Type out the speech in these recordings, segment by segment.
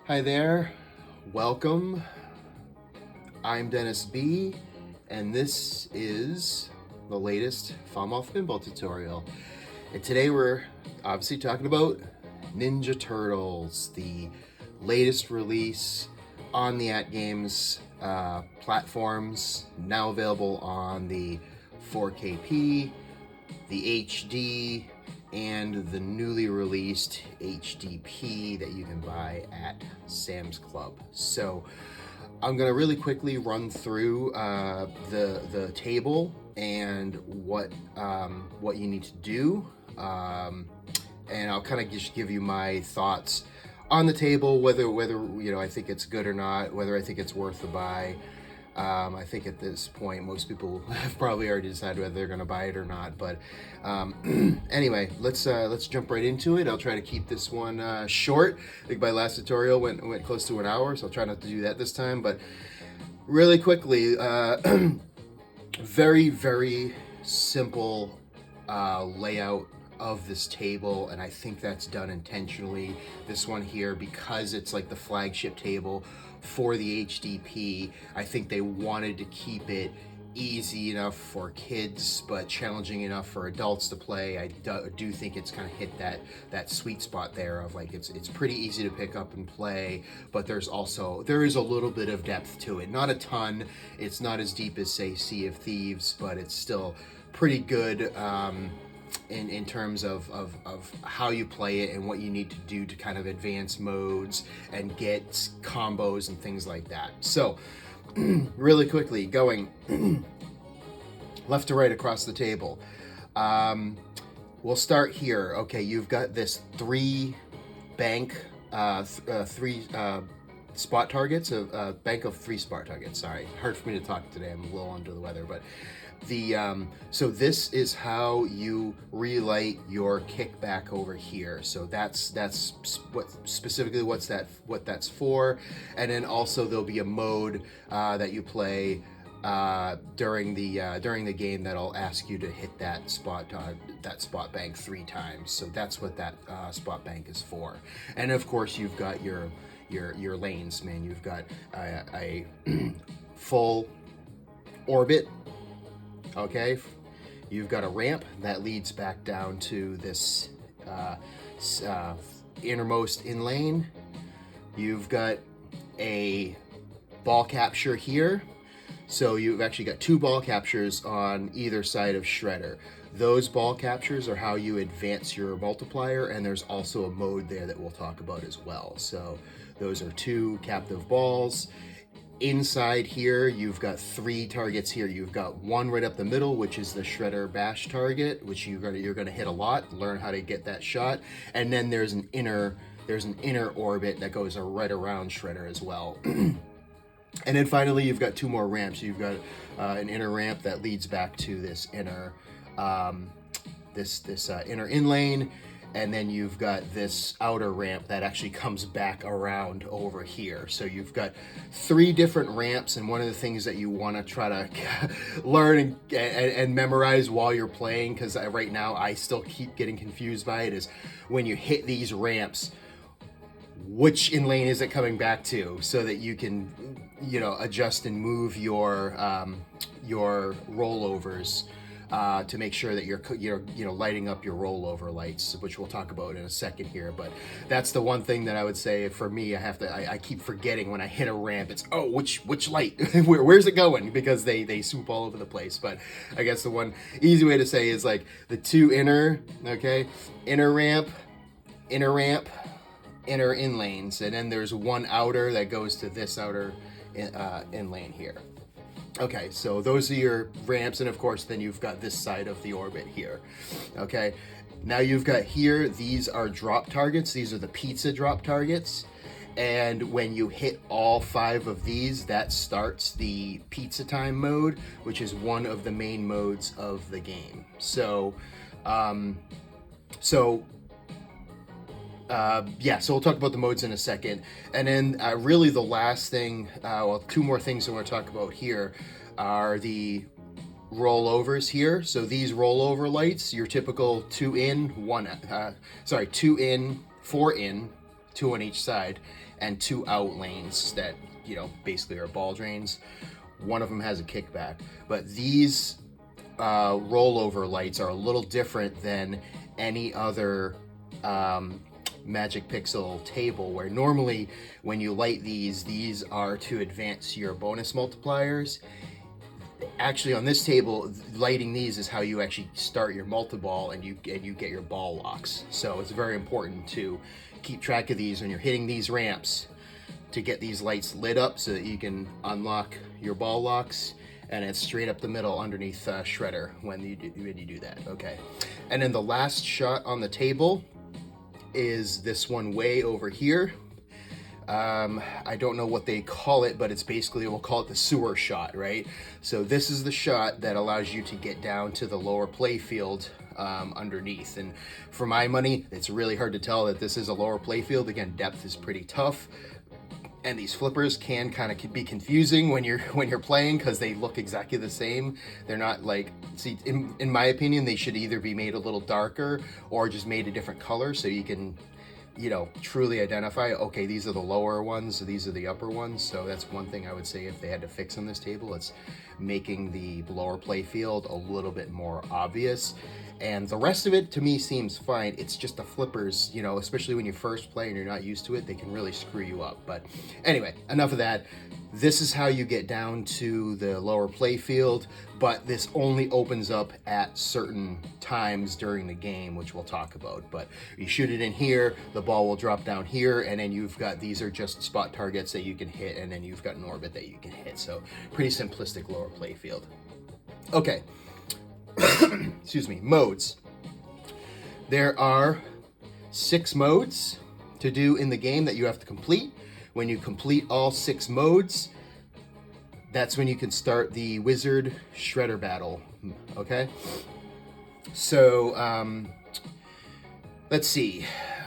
Hi there, welcome. I'm Dennis B, and this is the latest Falmouth Pinball tutorial. And today we're obviously talking about Ninja Turtles, the latest release on the AtGames platforms, now available on the 4KP, the HD, and the newly released HDP that you can buy at Sam's Club. So I'm going to really quickly run through the table and what you need to do, and I'll kind of just give you my thoughts on the table, whether I think it's good or not, whether I think it's worth the buy. I think at this point, most people have probably already decided whether they're going to buy it or not. But anyway, let's jump right into it. I'll try to keep this one short. I think my last tutorial went close to an hour, so I'll try not to do that this time. But really quickly, very, very simple layout of this table, and I think that's done intentionally. This one here, because it's like the flagship table for the HDP, I think they wanted to keep it easy enough for kids but challenging enough for adults to play. I do think it's kind of hit that sweet spot there of like it's pretty easy to pick up and play, but there is a little bit of depth to it. Not a ton. It's not as deep as say Sea of Thieves, but it's still pretty good in terms of how you play it and what you need to do to kind of advance modes and get combos and things like that. So really quickly, going left to right across the table, we'll start here. Okay, you've got this three spot targets, a bank of three spot targets. Sorry, hard for me to talk today. I'm a little under the weather, but so this is how you relight your kickback over here. So that's what specifically what that's for. And then also there'll be a mode that you play during the game that'll ask you to hit that spot bank 3 times. So that's what that spot bank is for. And of course you've got your lanes, man. You've got a full orbit. Okay, you've got a ramp that leads back down to this innermost in lane. You've got a ball capture here. So you've actually got 2 ball captures on either side of Shredder. Those ball captures are how you advance your multiplier, and there's also a mode there that we'll talk about as well. So those are 2 captive balls. Inside here, you've got 3 targets here. You've got 1 right up the middle, which is the Shredder Bash target, which you're gonna hit a lot, learn how to get that shot. And then there's an inner orbit that goes right around Shredder as well. And then finally, you've got 2 more ramps. You've got an inner ramp that leads back to this inner inner in lane. And then you've got this outer ramp that actually comes back around over here. So you've got 3 different ramps, and one of the things that you want to try to learn and memorize while you're playing, because right now I still keep getting confused by it, is when you hit these ramps, which in lane is it coming back to, so that you can adjust and move your rollovers to make sure that you're lighting up your rollover lights, which we'll talk about in a second here. But that's the one thing that I would say for me, I keep forgetting when I hit a ramp, it's which light where's it going, because they swoop all over the place. But I guess the one easy way to say is like the 2 inner ramp, inner in lanes, and then there's 1 outer that goes to this outer in lane here. Okay, so those are your ramps, and of course then you've got this side of the orbit here. Okay, now you've got here, these are drop targets. These are the pizza drop targets, and when you hit all 5 of these, that starts the pizza time mode, which is one of the main modes of the game. So so we'll talk about the modes in a second. And then really the last thing, 2 more things I want to talk about here are the rollovers here. So these rollover lights, your typical 2 in, 4 in, two on each side, and two out lanes that, you know, basically are ball drains. One of them has a kickback, but these rollover lights are a little different than any other Magic Pixel table, where normally when you light these are to advance your bonus multipliers. Actually, on this table, lighting these is how you actually start your multi-ball, and you get your ball locks. So it's very important to keep track of these when you're hitting these ramps, to get these lights lit up so that you can unlock your ball locks. And it's straight up the middle underneath Shredder when you do that. Okay, and then the last shot on the table is this one way over here. I don't know what they call it, but it's basically, we'll call it the sewer shot, right? So this is the shot that allows you to get down to the lower play field underneath. And for my money, it's really hard to tell that this is a lower play field. Again, depth is pretty tough. And these flippers can kind of be confusing when you're playing, because they look exactly the same. They're not like, see, in my opinion, they should either be made a little darker or just made a different color so you can, you know, truly identify, okay, these are the lower ones, these are the upper ones. So that's one thing I would say if they had to fix on this table, it's making the lower play field a little bit more obvious. And the rest of it, to me, seems fine. It's just the flippers, you know, especially when you first play and you're not used to it, they can really screw you up. But anyway, enough of that. This is how you get down to the lower play field, but this only opens up at certain times during the game, which we'll talk about. But you shoot it in here, the ball will drop down here, and then you've got, these are just spot targets that you can hit, and then you've got an orbit that you can hit. So pretty simplistic lower play field. Okay. Excuse me, modes. There are 6 modes to do in the game that you have to complete. When you complete all 6 modes, that's when you can start the Wizard Shredder battle, okay? So, let's see.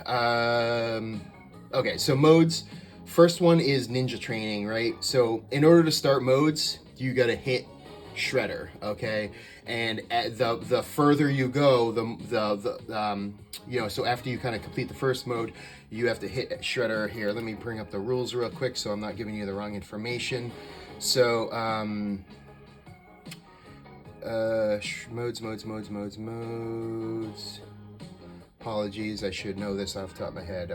Okay, so modes. First one is Ninja Training, right? So in order to start modes, you gotta hit Shredder, okay? And at the further you go, you know, so after you kind of complete the first mode, you have to hit Shredder here. Let me bring up the rules real quick so I'm not giving you the wrong information. So, modes. Apologies, I should know this off the top of my head.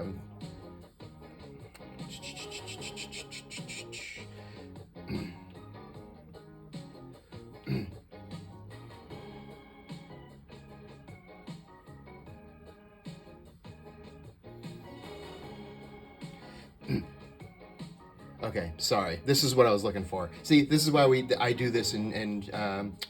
Okay, sorry. This is what I was looking for. See, this is why I do this and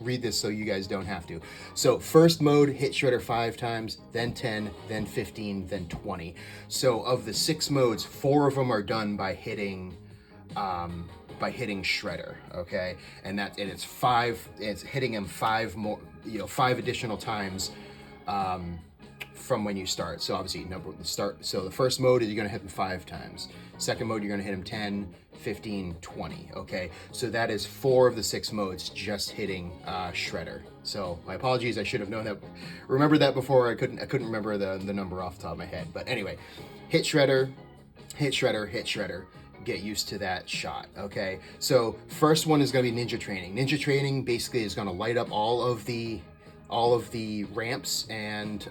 read this so you guys don't have to. So first mode, hit Shredder 5 times, then 10, then 15, then 20. So of the 6 modes, 4 of them are done by hitting Shredder, okay? And it's 5. It's hitting him 5 more, you know, 5 additional times. From when you start. So obviously so the first mode is you're going to hit him 5 times. Second mode, you're going to hit him 10, 15, 20. Okay, so that is 4 of the 6 modes just hitting Shredder. So my apologies, I should have known that. Remember that before. I couldn't remember the number off the top of my head. But anyway, hit Shredder, hit Shredder, hit Shredder. Get used to that shot. Okay, so first one is going to be Ninja Training. Ninja Training basically is going to light up all of the ramps and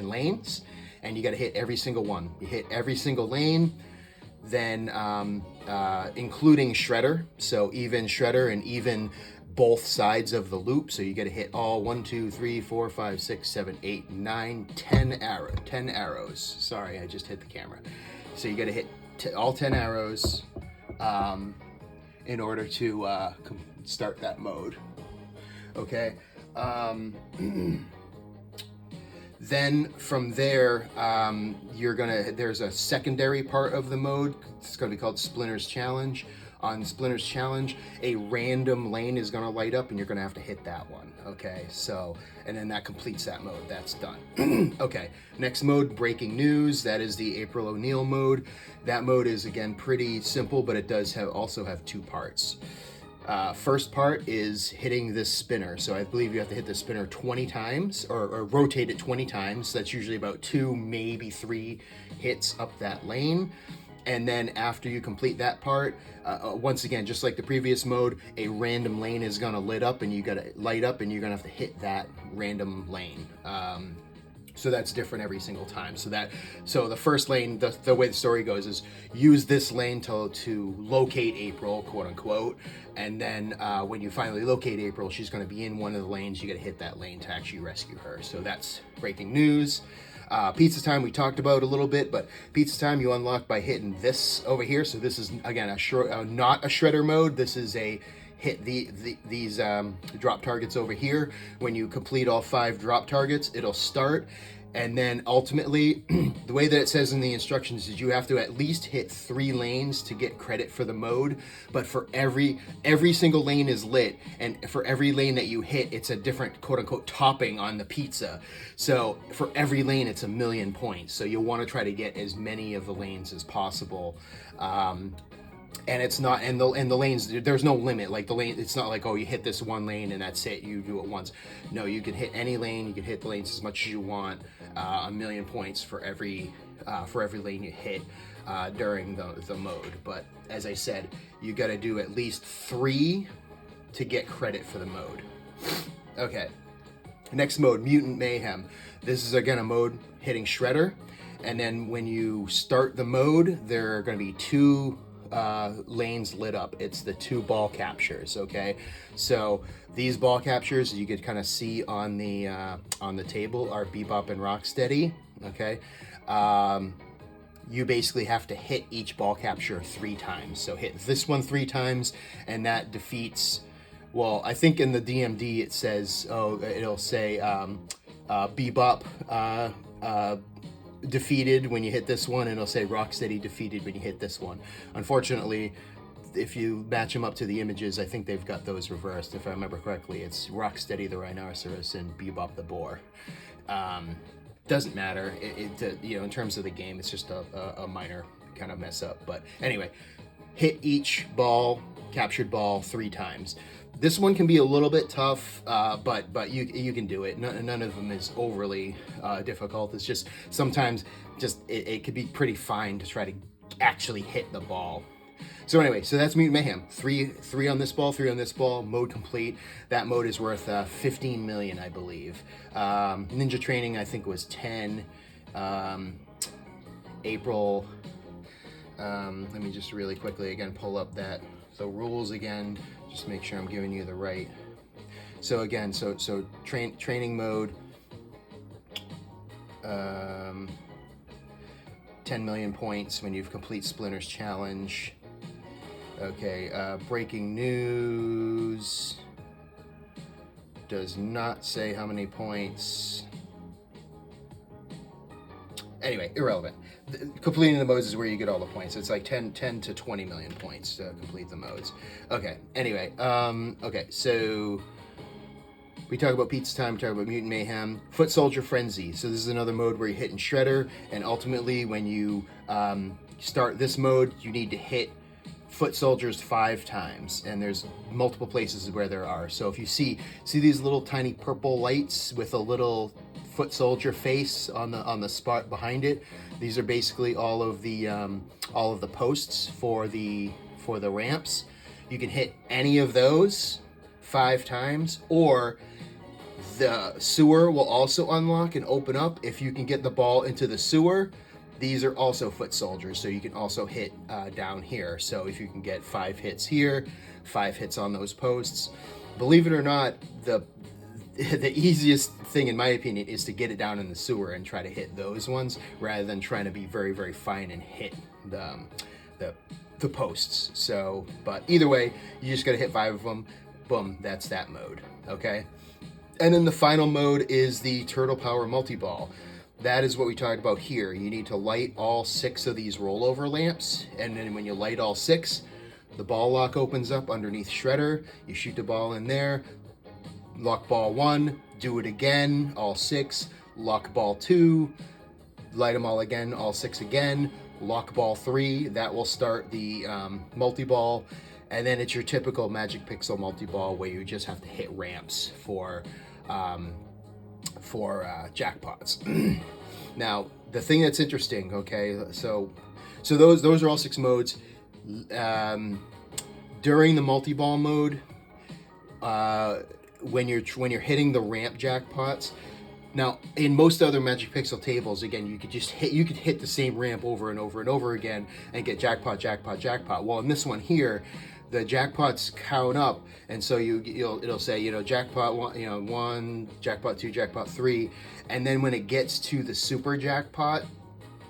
lanes, and you got to hit every single one. You hit every single lane, then including Shredder, so even Shredder and even both sides of the loop. So you got to hit all 1, 2, 3, 4, 5, 6, 7, 8, 9, 10 arrows. Sorry, I just hit the camera. So you got to hit all 10 arrows in order to start that mode. Okay. Then from there, there's a secondary part of the mode. It's gonna be called Splinter's Challenge. On Splinter's Challenge, a random lane is gonna light up and you're gonna have to hit that one, okay? So, and then that completes that mode, that's done. Okay, next mode, Breaking News. That is the April O'Neil mode. That mode is, again, pretty simple, but it does also have 2 parts. First part is hitting this spinner. So I believe you have to hit the spinner 20 times or rotate it 20 times. That's usually about 2, maybe 3 hits up that lane. And then after you complete that part, once again, just like the previous mode, a random lane is gonna light up and you're gonna have to hit that random lane. So that's different every single time. So the first lane, the way the story goes is use this lane to locate April, quote unquote. And then when you finally locate April, she's going to be in one of the lanes. You got to hit that lane to actually rescue her. So that's breaking news. Pizza time we talked about a little bit, but pizza time you unlock by hitting this over here. So this is again not a shredder mode. This is a hit these drop targets over here. When you complete all 5 drop targets, it'll start. And then ultimately, the way that it says in the instructions is you have to at least hit 3 lanes to get credit for the mode. But for every single lane is lit, and for every lane that you hit, it's a different quote unquote topping on the pizza. So for every lane, it's 1,000,000 points. So you'll want to try to get as many of the lanes as possible. And it's not, and the lanes, there's no limit. Like the lane, it's not like, oh, you hit this one lane and that's it, you do it once. No, you can hit any lane, you can hit the lanes as much as you want. 1,000,000 points for every lane you hit during the mode. But as I said, you got to do at least 3 to get credit for the mode. Okay, next mode, Mutant Mayhem. This is again a mode hitting Shredder, and then when you start the mode, there are going to be 2 lanes lit up. It's the 2 ball captures. Okay, so these ball captures you could kind of see on the table are Bebop and Rocksteady. Okay, you basically have to hit each ball capture 3 times. So hit this one 3 times, and that defeats. Well, I think in the DMD it says, it'll say Bebop defeated when you hit this one, and it'll say Rocksteady defeated when you hit this one. Unfortunately, if you match them up to the images, I think they've got those reversed. If I remember correctly, it's Rocksteady the rhinoceros and Bebop the boar. Doesn't matter. In terms of the game, it's just a minor kind of mess up. But anyway, hit each captured ball 3 times. This one can be a little bit tough, but you can do it. None of them is overly difficult. It's just sometimes it could be pretty fine to try to actually hit the ball. So anyway, so that's Mutant Mayhem. 3 on this ball, 3 on this ball. Mode complete. That mode is worth 15 million, I believe. Ninja Training, I think, was 10. April. Let me just really quickly again pull up the rules again. Just make sure I'm giving you the right. So again, training mode, 10 million points when you've complete Splinter's challenge. Okay, breaking news does not say how many points. Anyway, irrelevant. Completing the modes is where you get all the points. It's like 10 to 20 million points to complete the modes. Okay, anyway, okay, so we talk about Pizza Time, we talk about Mutant Mayhem. Foot Soldier Frenzy. So this is another mode where you're hitting Shredder, and ultimately when you start this mode, you need to hit foot soldiers 5 times, and there's multiple places where there are. So if you see these little tiny purple lights with a little foot soldier face on the spot behind it, these are basically all of the posts for the ramps. You can hit any of those 5 times, or the sewer will also unlock and open up if you can get the ball into the sewer. These are also foot soldiers, so you can also hit down here. So if you can get 5 hits here, 5 hits on those posts. Believe it or not, the easiest thing, in my opinion, is to get it down in the sewer and try to hit those ones, rather than trying to be very, very fine and hit the posts. So, but either way, you just gotta hit 5 of them. Boom, that's that mode, okay? And then the final mode is the Turtle Power Multi-Ball. That is what we talked about here. You need to light all 6 of these rollover lamps, and then when you light all 6, the ball lock opens up underneath Shredder. You shoot the ball in there, lock ball 1, do it again, all 6, lock ball 2, light them all again, all 6 again, lock ball 3. That will start the multi-ball. And then it's your typical Magic Pixel multi-ball where you just have to hit ramps for jackpots. Now, the thing that's interesting, okay, so those are all 6 modes. During the multi-ball mode, when you're hitting the ramp jackpots. Now, in most other Magic Pixel tables, again, you could hit the same ramp over and over and over again and get jackpot, jackpot, jackpot. Well, in this one here, the jackpots count up, and so it'll say, you know, jackpot 1, jackpot 2, jackpot 3, and then when it gets to the super jackpot,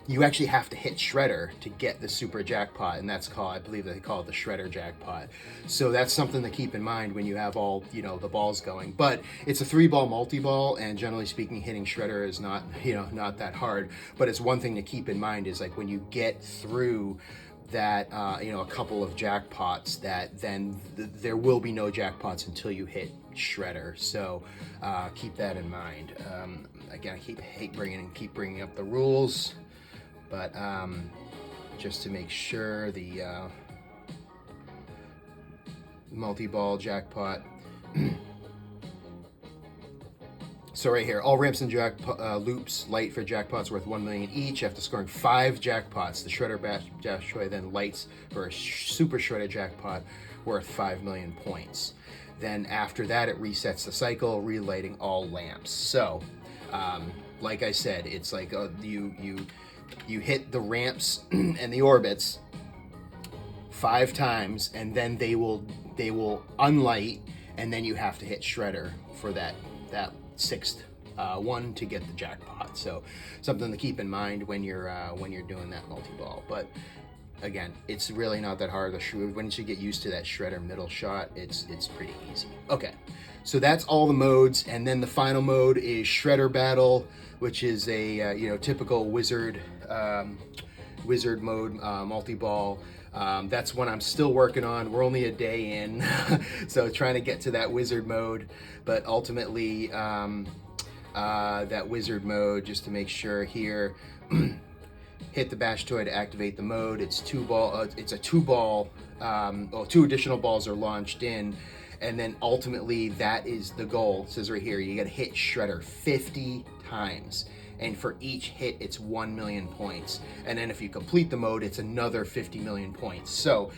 you actually have to hit Shredder to get the super jackpot, and that's called, I believe they call it the Shredder jackpot. So that's something to keep in mind when you have all, you know, the balls going. But it's a 3-ball multi-ball, and generally speaking, hitting Shredder is not, you know, not that hard. But it's one thing to keep in mind is like when you get through that, you know, a couple of jackpots, that then there will be no jackpots until you hit Shredder. So keep that in mind. Again, I keep bringing up the rules. But just to make sure, the multi-ball jackpot. So right here, all ramps and loops light for jackpots worth 1 million each. After scoring 5 jackpots, the Shredder Dash then lights for a super Shredder jackpot worth 5 million points. Then after that, it resets the cycle, relighting all lamps. So, like I said, it's like you hit the ramps and the orbits 5 times, and then they will unlight, and then you have to hit Shredder for that 6th one to get the jackpot. So something to keep in mind when you're doing that multi-ball. But again, it's really not that hard. Once you get used to that Shredder middle shot, it's pretty easy. Okay, so that's all the modes, and then the final mode is Shredder Battle, which is a you know, typical wizard mode multi-ball. That's one I'm still working on. We're only a day in, so trying to get to that wizard mode. But ultimately, that wizard mode, just to make sure here, hit the bash toy to activate the mode. It's a 2-ball. Well, 2 additional balls are launched in, and then ultimately that is the goal. It says right here, you got to hit Shredder 50 times. And for each hit, it's 1 million points. And then if you complete the mode, it's another 50 million points. So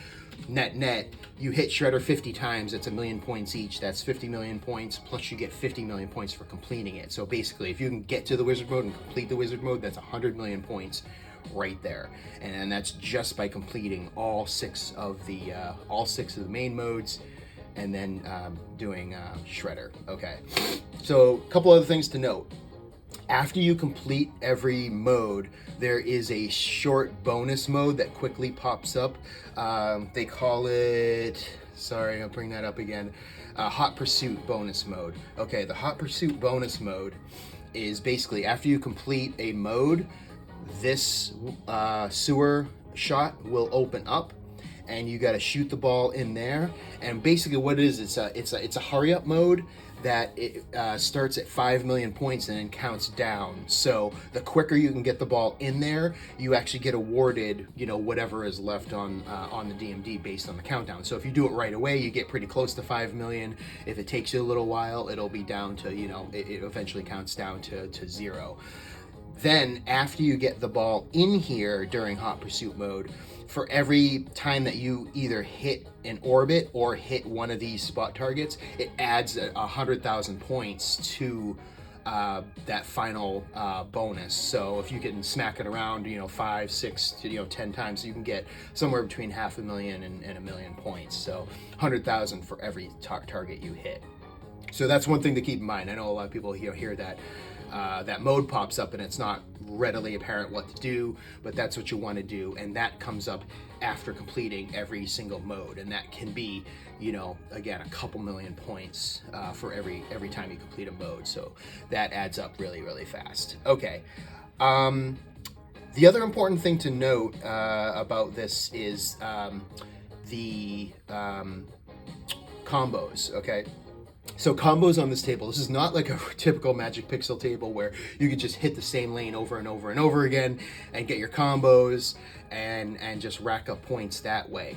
net, you hit Shredder 50 times, it's 1 million points each. That's 50 million points, plus you get 50 million points for completing it. So basically, if you can get to the wizard mode and complete the wizard mode, that's 100 million points right there. And that's just by completing all 6 of the main modes, and then doing Shredder. Okay, so a couple other things to note. After you complete every mode, there is a short bonus mode that quickly pops up. They call it, sorry, I'll bring that up again, Hot Pursuit bonus mode. Okay, the Hot Pursuit bonus mode is basically after you complete a mode, this sewer shot will open up, and you got to shoot the ball in there. And basically what it is, it's a hurry up mode that it starts at 5 million points and then counts down. So the quicker you can get the ball in there, you actually get awarded, you know, whatever is left on the DMD based on the countdown. So if you do it right away, you get pretty close to 5 million. If it takes you a little while, it'll be down to, you know, it eventually counts down to 0. Then after you get the ball in here during Hot Pursuit mode, for every time that you either hit an orbit or hit one of these spot targets, it adds 100,000 points to that final bonus. So if you can smack it around, you know, 5, 6 to, you know, 10 times, you can get somewhere between 500,000 and 1 million points. So 100,000 for every target you hit. So that's one thing to keep in mind. I know a lot of people hear that that mode pops up and it's not readily apparent what to do, but that's what you want to do, and that comes up after completing every single mode, and that can be, you know, again, a couple million points for every time you complete a mode. So that adds up really, really fast. Okay. The other important thing to note about this is the combos. Okay. So combos on this table, this is not like a typical Magic Pixel table where you could just hit the same lane over and over and over again and get your combos and just rack up points that way.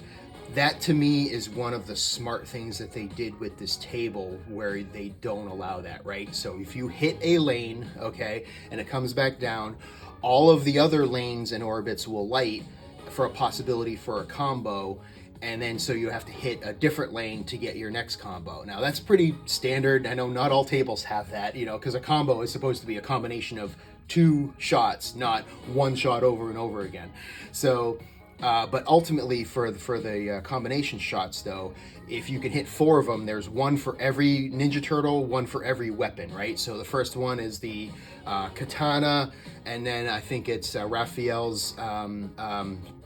that to me is one of the smart things that they did with this table, where they don't allow that, right? So if you hit a lane, okay, and it comes back down, all of the other lanes and orbits will light for a possibility for a combo, and then so you have to hit a different lane to get your next combo. Now that's pretty standard. I know not all tables have that, you know, because a combo is supposed to be a combination of 2 shots, not 1 shot over and over again. So but ultimately for the combination shots though, if you can hit 4 of them, there's 1 for every Ninja Turtle, 1 for every weapon, right? So the first one is the katana, and then I think it's Raphael's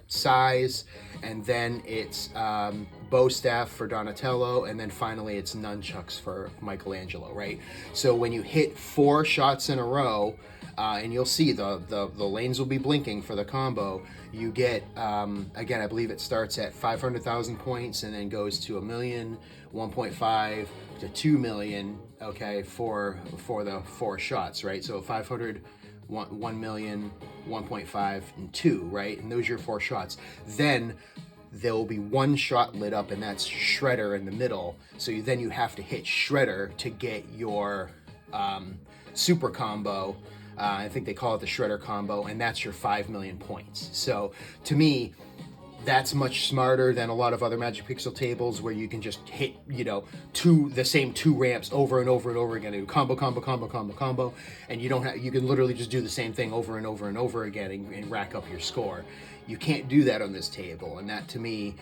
size, and then it's bow staff for Donatello, and then finally it's nunchucks for Michelangelo, right? So when you hit 4 shots in a row, and you'll see the lanes will be blinking for the combo, you get, again, I believe it starts at 500,000 points and then goes to 1 million, 1.5 to 2 million, okay, for the 4 shots, right? So 500, 1 million, 1.5, and 2, right? And those are your 4 shots. Then there will be 1 shot lit up, and that's Shredder in the middle. So then you have to hit Shredder to get your super combo. I think they call it the Shredder combo, and that's your 5 million points. So to me, that's much smarter than a lot of other Magic Pixel tables where you can just hit, you know, the same 2 ramps over and over and over again, and combo, and you don't have, you can literally just do the same thing over and over and over again and rack up your score. You can't do that on this table, and that to me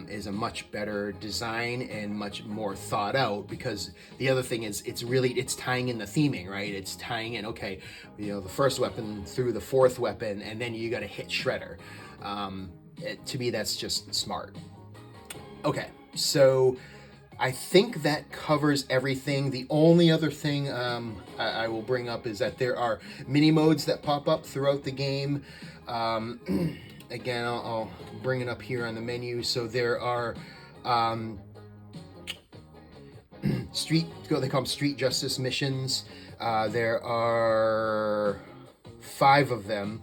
is a much better design and much more thought out, because the other thing is it's tying in the theming, right? It's tying in, okay, you know, the first weapon through the 4th weapon, and then you got to hit Shredder. To me, that's just smart. Okay, so I think that covers everything. The only other thing I will bring up is that there are mini modes that pop up throughout the game. Again, I'll bring it up here on the menu. So there are they call them street justice missions. There are 5 of them.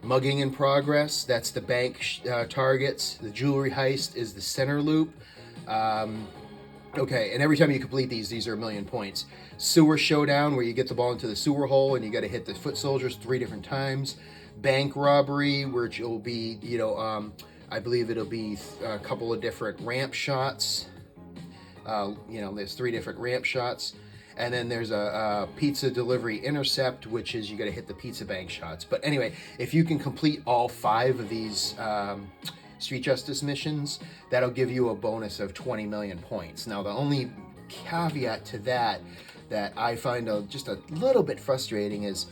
Mugging in progress, that's the bank targets. The jewelry heist is the center loop. Okay, and every time you complete these are 1 million points. Sewer showdown, where you get the ball into the sewer hole and you got to hit the foot soldiers 3 different times. Bank robbery, which will be, you know, I believe it'll be a couple of different ramp shots. You know, there's 3 different ramp shots. And then there's a pizza delivery intercept, which is you got to hit the pizza bank shots. But anyway, if you can complete all 5 of these street justice missions, that'll give you a bonus of 20 million points. Now, the only caveat to that I find just a little bit frustrating is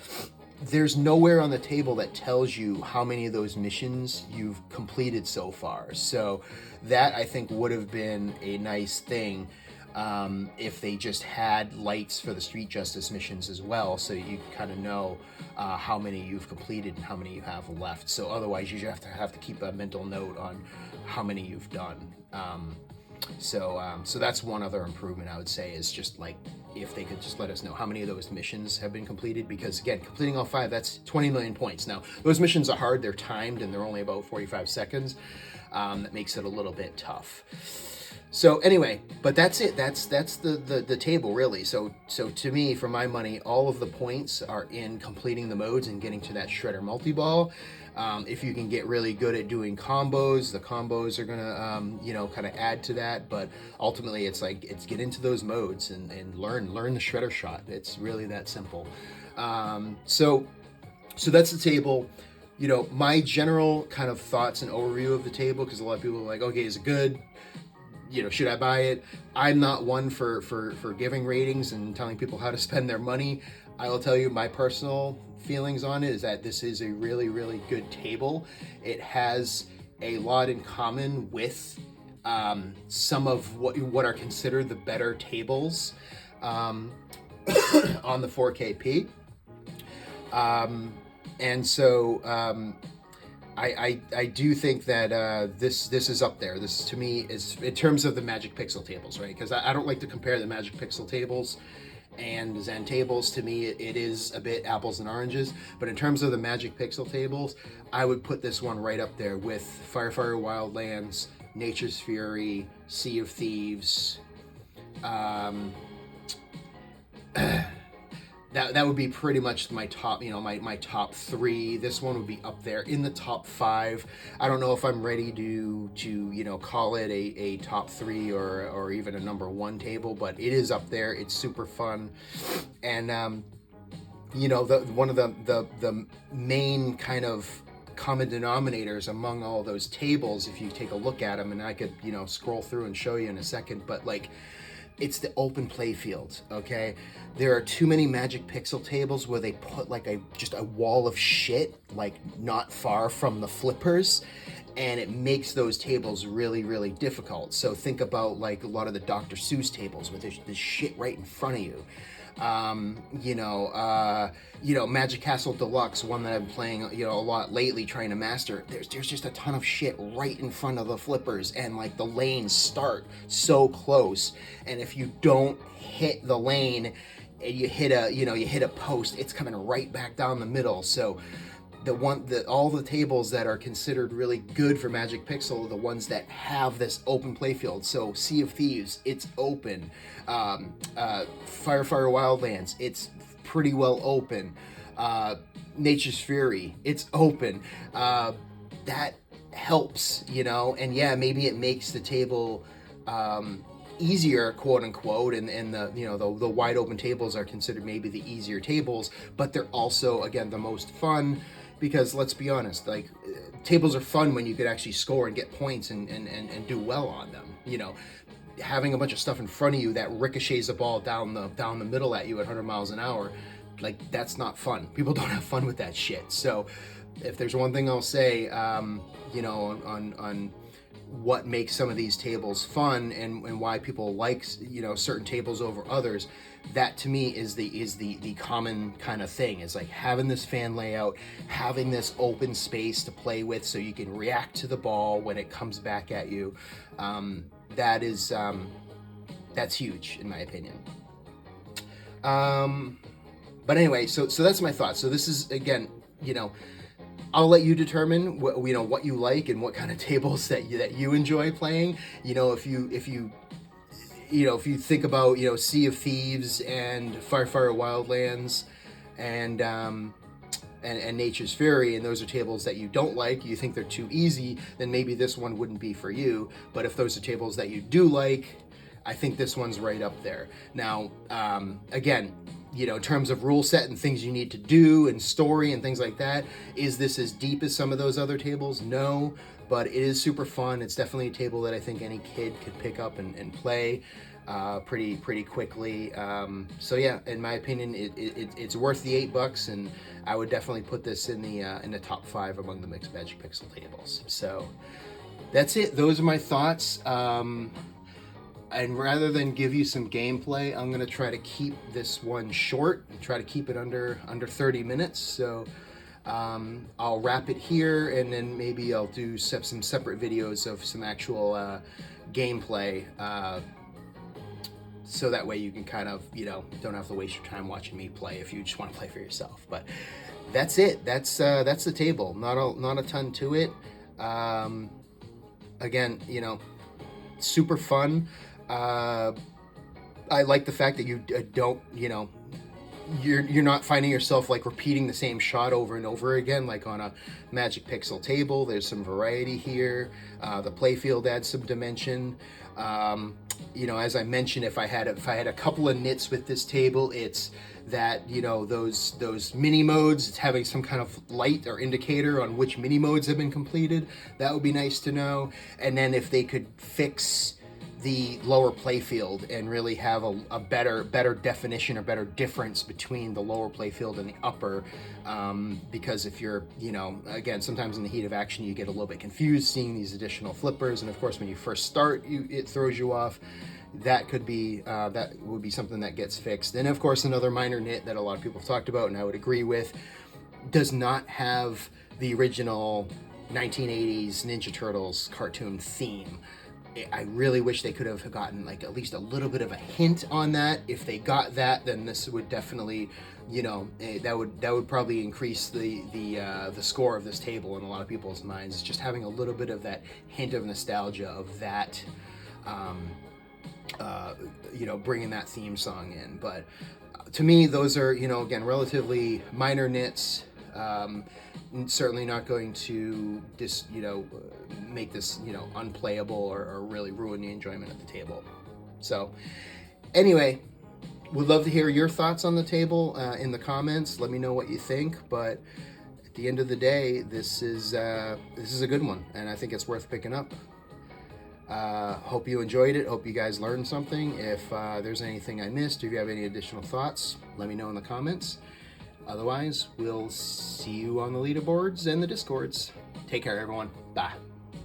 there's nowhere on the table that tells you how many of those missions you've completed so far. So that, I think, would have been a nice thing. If they just had lights for the street justice missions as well, so you kind of know how many you've completed and how many you have left. So otherwise, you have to keep a mental note on how many you've done. So that's one other improvement I would say, is just like if they could just let us know how many of those missions have been completed, because again, completing all 5, that's 20 million points. Now, those missions are hard, they're timed, and they're only about 45 seconds. That makes it a little bit tough. So anyway, but that's it. That's the table really. So to me, for my money, all of the points are in completing the modes and getting to that Shredder multi-ball. If you can get really good at doing combos, the combos are gonna you know, kind of add to that. But ultimately, it's get into those modes and learn the Shredder shot. It's really that simple. So that's the table. You know, my general kind of thoughts and overview of the table, because a lot of people are like, okay, is it good? You know, should I buy it? I'm not one for giving ratings and telling people how to spend their money. I will tell you my personal feelings on it is that this is a really, really good table. It has a lot in common with some of what are considered the better tables on the 4KP. And so I do think that this is up there. This to me is in terms of the Magic Pixel tables, right? Because I don't like to compare the Magic Pixel tables and Zen tables. To me, it is a bit apples and oranges. But in terms of the Magic Pixel tables, I would put this one right up there with Firefighter Wildlands, Nature's Fury, Sea of Thieves. That would be pretty much my top, my top 3. This one would be up there in the top 5. I don't know if I'm ready to call it a top 3 or even a number 1 table, but it is up there. It's super fun. And one of the main kind of common denominators among all those tables, if you take a look at them, and I could scroll through and show you in a second, but like, it's the open play field. Okay, there are too many Magic Pixel tables where they put like just a wall of shit like not far from the flippers, and it makes those tables really, really difficult. So think about like a lot of the Dr. Seuss tables with this shit right in front of you. Magic Castle Deluxe, one that I'm playing, a lot lately, trying to master. There's just a ton of shit right in front of the flippers, and like the lanes start so close, and if you don't hit the lane and you hit a post, it's coming right back down the middle. So all the tables that are considered really good for Magic Pixel are the ones that have this open playfield. So Sea of Thieves, it's open. Fire Wildlands, it's pretty well open. Nature's Fury, it's open. That helps, and yeah, maybe it makes the table easier, quote unquote, and the wide open tables are considered maybe the easier tables, but they're also, again, the most fun. Because let's be honest, like, tables are fun when you could actually score and get points and do well on them. Having a bunch of stuff in front of you that ricochets a ball down the middle at you at 100 miles an hour, like, that's not fun. People don't have fun with that shit. So if there's one thing I'll say, on what makes some of these tables fun and why people like certain tables over others, that to me is the common kind of thing, is like having this fan layout, having this open space to play with so you can react to the ball when it comes back at you. That's huge in my opinion. But anyway, so that's my thoughts. So this is, again, I'll let you determine what you like and what kind of tables that you enjoy playing. If you think about Sea of Thieves and Fire Wildlands and Nature's Fury, and those are tables that you don't like, you think they're too easy, then maybe this one wouldn't be for you. But if those are tables that you do like, I think this one's right up there. Now, again, in terms of rule set and things you need to do and story and things like that, is this as deep as some of those other tables? No, but it is super fun. It's definitely a table that I think any kid could pick up and play pretty quickly. So yeah, in my opinion, it's worth the $8, and I would definitely put this in the top 5 among the mixed Magic Pixel tables. So that's it. Those are my thoughts. And rather than give you some gameplay, I'm going to try to keep this one short and try to keep it under 30 minutes. So I'll wrap it here, and then maybe I'll do some separate videos of some actual gameplay, so that way you can kind of, don't have to waste your time watching me play if you just want to play for yourself. But that's it. That's the table. Not a ton to it. Again, super fun. I like the fact that you don't, you're not finding yourself like repeating the same shot over and over again, like on a Magic Pixel table. There's some variety here. The playfield adds some dimension. As I mentioned, if I had a couple of nits with this table, it's that those mini modes, it's having some kind of light or indicator on which mini modes have been completed. That would be nice to know. And then if they could fix the lower playfield and really have a better definition or better difference between the lower playfield and the upper, because if you're, again, sometimes in the heat of action you get a little bit confused seeing these additional flippers, and of course when you first start it throws you off. That would be something that gets fixed. And of course, another minor nit that a lot of people have talked about, and I would agree with, does not have the original 1980s Ninja Turtles cartoon theme. I really wish they could have gotten like at least a little bit of a hint on that. If they got that, then this would definitely, you know, that would probably increase the score of this table in a lot of people's minds. It's just having a little bit of that hint of nostalgia of that, you know, bringing that theme song in. But to me, those are, you know, again, relatively minor nits. Certainly not going to make this, you know, unplayable or really ruin the enjoyment of the table. So anyway, would love to hear your thoughts on the table in the comments. Let me know what you think. But at the end of the day, this is a good one, and I think it's worth picking up. Hope you enjoyed it. Hope you guys learned something. If there's anything I missed, or if you have any additional thoughts, let me know in the comments. Otherwise, we'll see you on the leaderboards and the discords. Take care, everyone. Bye.